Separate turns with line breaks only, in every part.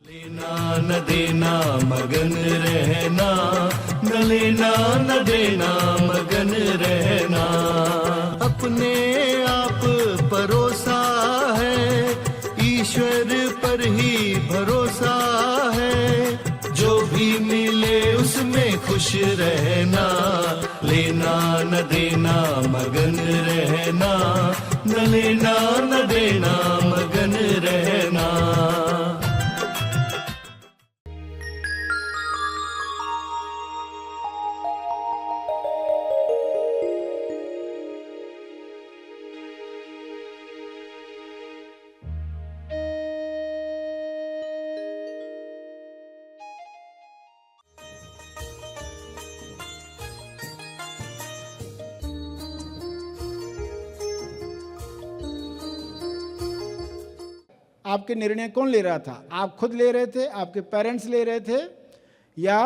लेना न देना मगन रहना, न लेना न देना मगन रहना। अपने आप परोसा है, ईश्वर पर ही भरोसा है। जो भी मिले उसमें खुश रहना, लेना न देना मगन रहना, न लेना न देना मगन रहना।
आपके निर्णय कौन ले रहा था? आप खुद ले रहे थे, आपके पेरेंट्स ले रहे थे, या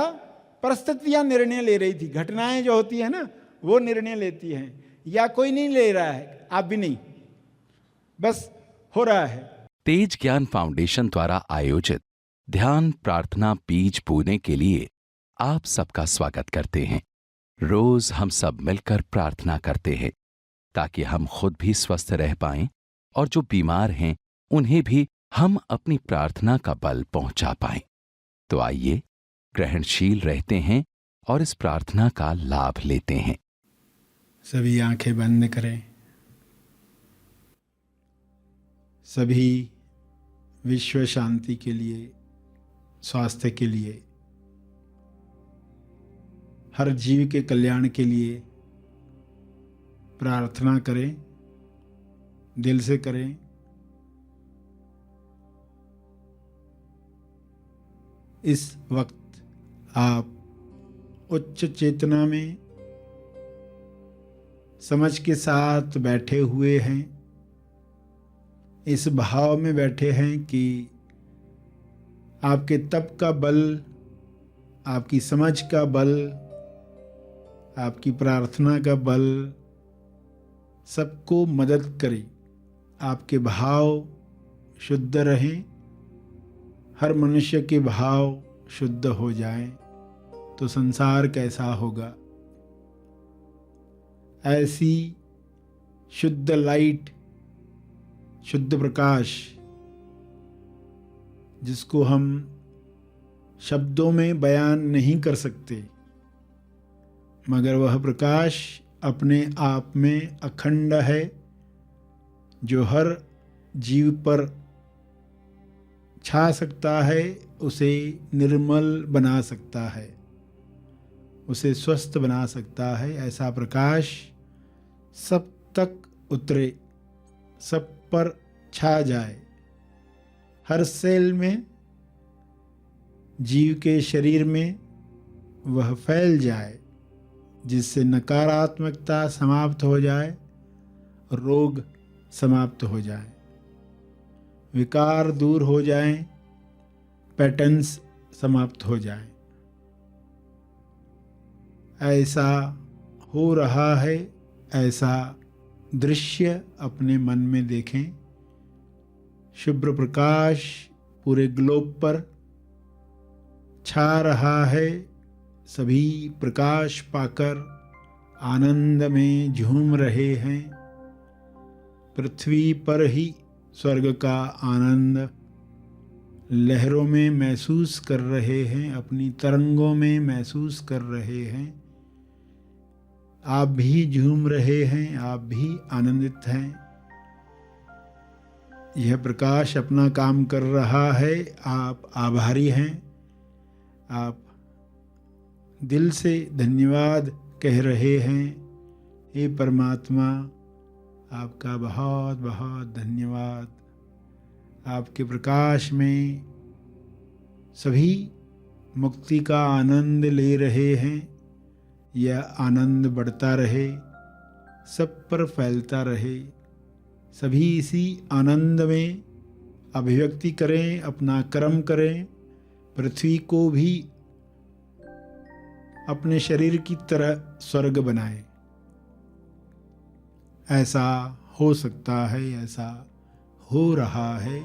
परिस्थितियां निर्णय ले रही थी? घटनाएं जो होती है ना, वो निर्णय लेती हैं, या कोई नहीं ले रहा है, आप भी नहीं, बस हो रहा है।
तेज ज्ञान फाउंडेशन द्वारा आयोजित ध्यान प्रार्थना बीज बोने के लिए आप सबका स्वागत करते हैं। रोज हम सब मिलकर प्रार्थना करते हैं ताकि हम खुद भी स्वस्थ रह पाएं और जो बीमार हैं उन्हें भी हम अपनी प्रार्थना का बल पहुंचा पाएं। तो आइए ग्रहणशील रहते हैं और इस प्रार्थना का लाभ लेते हैं।
सभी आंखें बंद करें। सभी विश्व शांति के लिए, स्वास्थ्य के लिए, हर जीव के कल्याण के लिए प्रार्थना करें, दिल से करें। इस वक्त आप उच्च चेतना में समझ के साथ बैठे हुए हैं। इस भाव में बैठे हैं कि आपके तप का बल, आपकी समझ का बल, आपकी प्रार्थना का बल सबको मदद करे। आपके भाव शुद्ध रहें, हर मनुष्य के भाव शुद्ध हो जाएं तो संसार कैसा होगा। ऐसी शुद्ध लाइट, शुद्ध प्रकाश, जिसको हम शब्दों में बयान नहीं कर सकते, मगर वह प्रकाश अपने आप में अखंड है, जो हर जीव पर छा सकता है, उसे निर्मल बना सकता है, उसे स्वस्थ बना सकता है। ऐसा प्रकाश सब तक उतरे, सब पर छा जाए, हर सेल में, जीव के शरीर में वह फैल जाए, जिससे नकारात्मकता समाप्त हो जाए, रोग समाप्त हो जाए, विकार दूर हो जाएं, पैटर्न्स समाप्त हो जाएं। ऐसा हो रहा है, ऐसा दृश्य अपने मन में देखें। शुभ्र प्रकाश पूरे ग्लोब पर छा रहा है। सभी प्रकाश पाकर आनंद में झूम रहे हैं। पृथ्वी पर ही स्वर्ग का आनंद लहरों में महसूस कर रहे हैं, अपनी तरंगों में महसूस कर रहे हैं। आप भी झूम रहे हैं, आप भी आनंदित हैं। यह प्रकाश अपना काम कर रहा है, आप आभारी हैं। आप दिल से धन्यवाद कह रहे हैं। हे परमात्मा, आपका बहुत बहुत धन्यवाद। आपके प्रकाश में सभी मुक्ति का आनंद ले रहे हैं। यह आनंद बढ़ता रहे, सब पर फैलता रहे। सभी इसी आनंद में अभिव्यक्ति करें, अपना कर्म करें। पृथ्वी को भी अपने शरीर की तरह स्वर्ग बनाएं। ऐसा हो सकता है, ऐसा हो रहा है।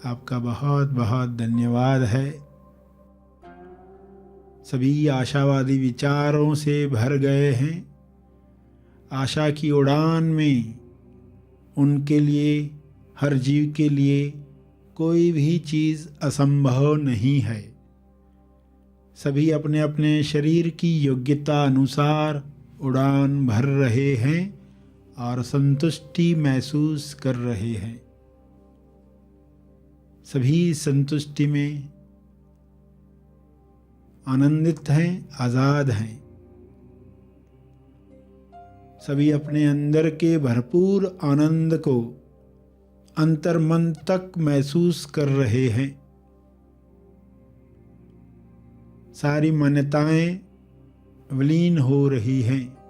आपका बहुत बहुत धन्यवाद है। सभी आशावादी विचारों से भर गए हैं। आशा की उड़ान में उनके लिए, हर जीव के लिए कोई भी चीज़ असंभव नहीं है। सभी अपने अपने शरीर की योग्यता अनुसार उड़ान भर रहे हैं और संतुष्टि महसूस कर रहे हैं। सभी संतुष्टि में आनंदित हैं, आज़ाद हैं। सभी अपने अंदर के भरपूर आनंद को अंतर्मन तक महसूस कर रहे हैं। सारी मान्यताएं विलीन हो रही हैं।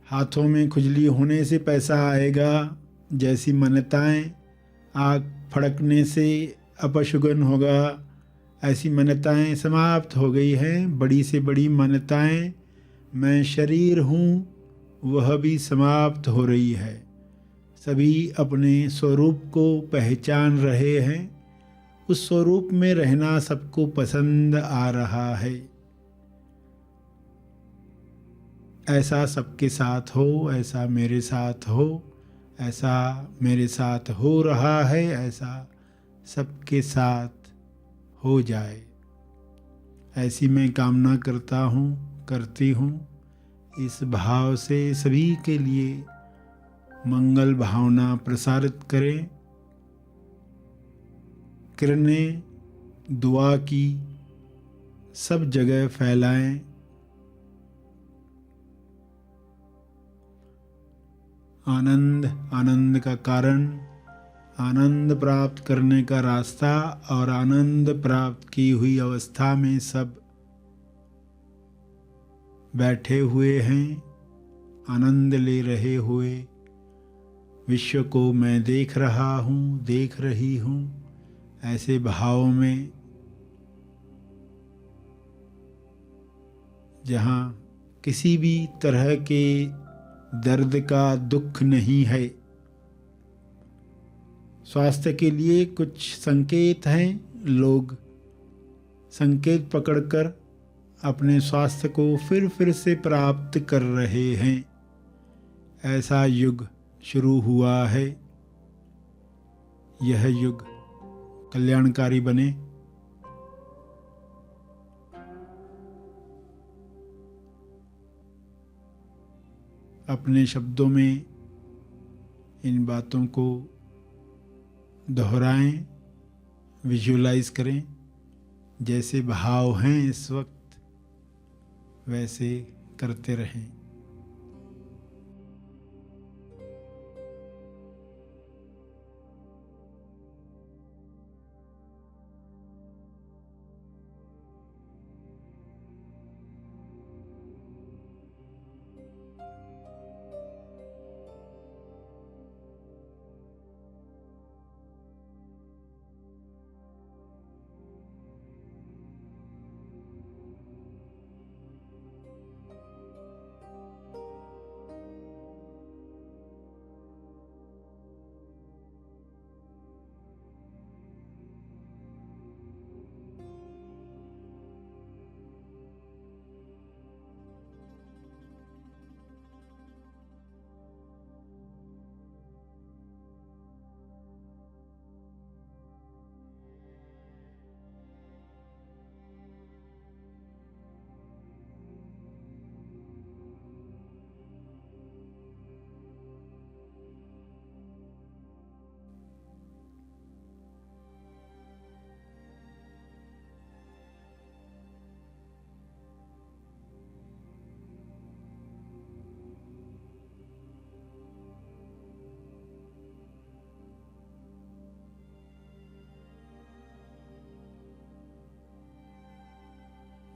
हाथों में खुजली होने से पैसा आएगा जैसी मान्यताएं, आग फड़कने से अपशगुन होगा, ऐसी मान्यताएं समाप्त हो गई हैं। बड़ी से बड़ी मान्यताएं, मैं शरीर हूँ, वह भी समाप्त हो रही है। सभी अपने स्वरूप को पहचान रहे हैं। उस स्वरूप में रहना सबको पसंद आ रहा है। ऐसा सबके साथ हो, ऐसा मेरे साथ हो, ऐसा मेरे साथ हो रहा है, ऐसा सबके साथ हो जाए, ऐसी मैं कामना करता हूँ, करती हूँ। इस भाव से सभी के लिए मंगल भावना प्रसारित करें। किरणें दुआ की सब जगह फैलाएं। आनंद, आनंद का कारण, आनंद प्राप्त करने का रास्ता और आनंद प्राप्त की हुई अवस्था में सब बैठे हुए हैं, आनंद ले रहे हुए। विश्व को मैं देख रहा हूँ, देख रही हूँ, ऐसे भाव में जहाँ किसी भी तरह के दर्द का दुख नहीं है। स्वास्थ्य के लिए कुछ संकेत हैं। लोग संकेत पकड़कर अपने स्वास्थ्य को फिर से प्राप्त कर रहे हैं। ऐसा युग शुरू हुआ है। यह युग कल्याणकारी बने। अपने शब्दों में इन बातों को दोहराएं, विजुअलाइज करें। जैसे भाव हैं इस वक्त वैसे करते रहें।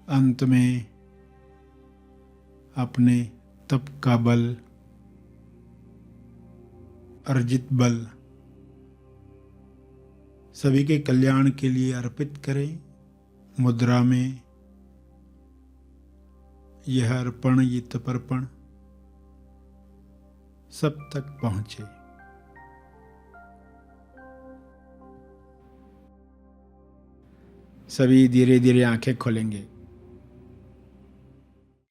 अंत में अपने तप का बल, अर्जित बल सभी के कल्याण के लिए अर्पित करें। मुद्रा में यह अर्पण, ये तपर्पण सब तक पहुंचे। सभी धीरे धीरे आंखें खोलेंगे।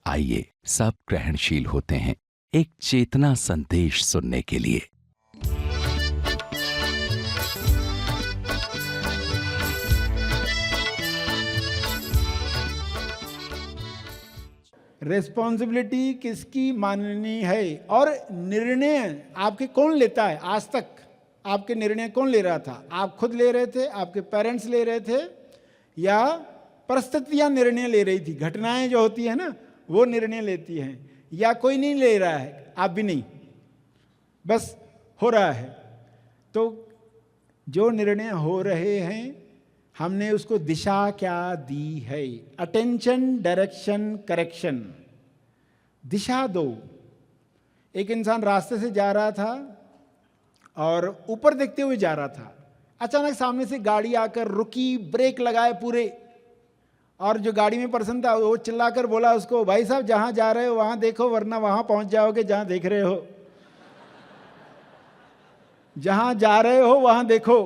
आइए सब ग्रहणशील होते हैं एक चेतना संदेश सुनने के लिए।
रिस्पॉन्सिबिलिटी किसकी माननी है और निर्णय आपके कौन लेता है? आज तक आपके निर्णय कौन ले रहा था? आप खुद ले रहे थे, आपके पेरेंट्स ले रहे थे, या परिस्थितियां निर्णय ले रही थी? घटनाएं जो होती है ना, वो निर्णय लेती हैं, या कोई नहीं ले रहा है, आप भी नहीं, बस हो रहा है। तो जो निर्णय हो रहे हैं, हमने उसको दिशा क्या दी है? Attention, direction, correction. दिशा दो। एक इंसान रास्ते से जा रहा था और ऊपर देखते हुए जा रहा था। अचानक सामने से गाड़ी आकर रुकी, ब्रेक लगाए पूरे, और जो गाड़ी में पर्सन था वो चिल्लाकर बोला उसको, भाई साहब जहां जा रहे हो वहां देखो, वरना वहां पहुंच जाओगे जहां देख रहे हो। जहां जा रहे हो वहां देखो।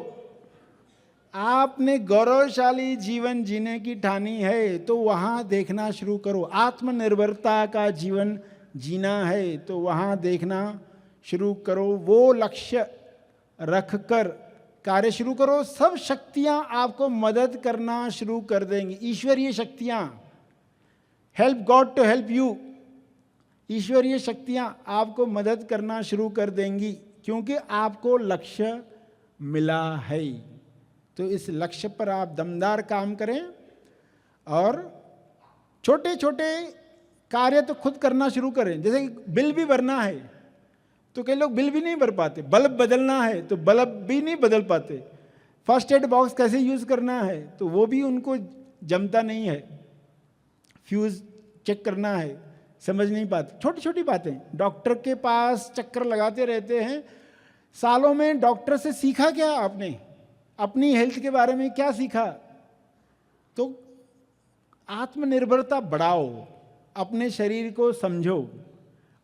आपने गौरवशाली जीवन जीने की ठानी है तो वहां देखना शुरू करो। आत्मनिर्भरता का जीवन जीना है तो वहां देखना शुरू करो। वो लक्ष्य रखकर कार्य शुरू करो। सब शक्तियां आपको मदद करना शुरू कर देंगी। ईश्वरीय शक्तियां, help God to help you. ईश्वरीय शक्तियां आपको मदद करना शुरू कर देंगी, क्योंकि आपको लक्ष्य मिला है। तो इस लक्ष्य पर आप दमदार काम करें और छोटे छोटे कार्य तो खुद करना शुरू करें। जैसे बिल भी भरना है तो कई लोग बिल भी नहीं भर पाते। बल्ब बदलना है तो बल्ब भी नहीं बदल पाते। फर्स्ट एड बॉक्स कैसे यूज करना है तो वो भी उनको जमता नहीं है। फ्यूज चेक करना है, समझ नहीं पाते। छोटी छोटी बातें। डॉक्टर के पास चक्कर लगाते रहते हैं सालों में। डॉक्टर से सीखा क्या आपने? अपनी हेल्थ के बारे में क्या सीखा? तो आत्मनिर्भरता बढ़ाओ, अपने शरीर को समझो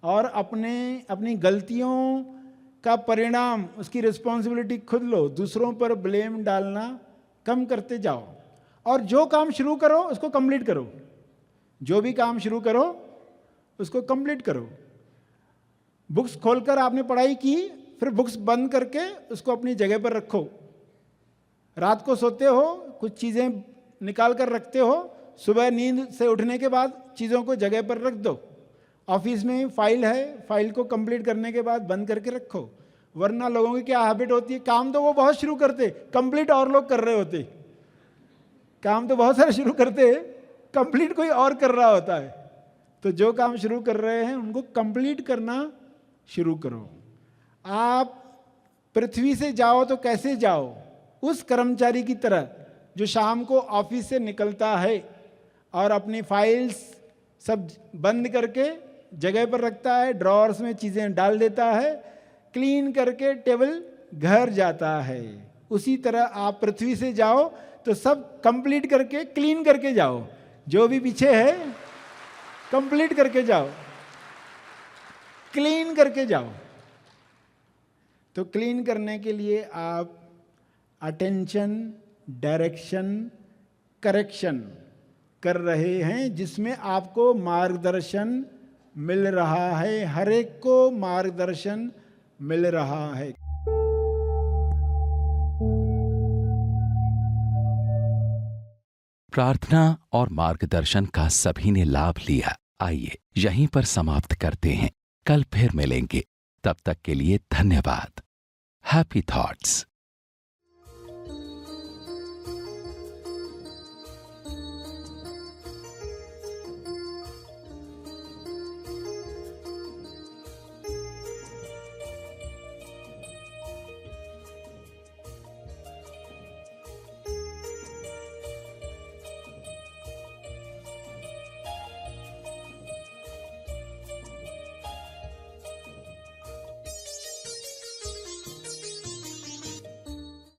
और अपनी गलतियों का परिणाम, उसकी रिस्पॉन्सिबिलिटी खुद लो। दूसरों पर ब्लेम डालना कम करते जाओ और जो काम शुरू करो उसको कंप्लीट करो। जो भी काम शुरू करो उसको कंप्लीट करो। बुक्स खोलकर आपने पढ़ाई की, फिर बुक्स बंद करके उसको अपनी जगह पर रखो। रात को सोते हो, कुछ चीज़ें निकाल कर रखते हो, सुबह नींद से उठने के बाद चीज़ों को जगह पर रख दो। ऑफिस में फाइल है, फाइल को कंप्लीट करने के बाद बंद करके रखो। वरना लोगों की क्या हैबिट होती है, काम तो वो बहुत शुरू करते, कंप्लीट और लोग कर रहे होते। काम तो बहुत सारे शुरू करते, कंप्लीट कोई और कर रहा होता है। तो जो काम शुरू कर रहे हैं उनको कंप्लीट करना शुरू करो। आप पृथ्वी से जाओ तो कैसे जाओ? उस कर्मचारी की तरह जो शाम को ऑफिस से निकलता है और अपनी फाइल्स सब बंद करके जगह पर रखता है, ड्रॉर्स में चीज़ें डाल देता है, क्लीन करके टेबल घर जाता है। उसी तरह आप पृथ्वी से जाओ तो सब कंप्लीट करके क्लीन करके जाओ। जो भी पीछे है कंप्लीट करके जाओ, क्लीन करके जाओ। तो क्लीन करने के लिए आप अटेंशन, डायरेक्शन, करेक्शन कर रहे हैं, जिसमें आपको मार्गदर्शन मिल रहा है। हर एक को मार्गदर्शन मिल रहा है।
प्रार्थना और मार्गदर्शन का सभी ने लाभ लिया। आइए यहीं पर समाप्त करते हैं। कल फिर मिलेंगे। तब तक के लिए धन्यवाद। Happy thoughts.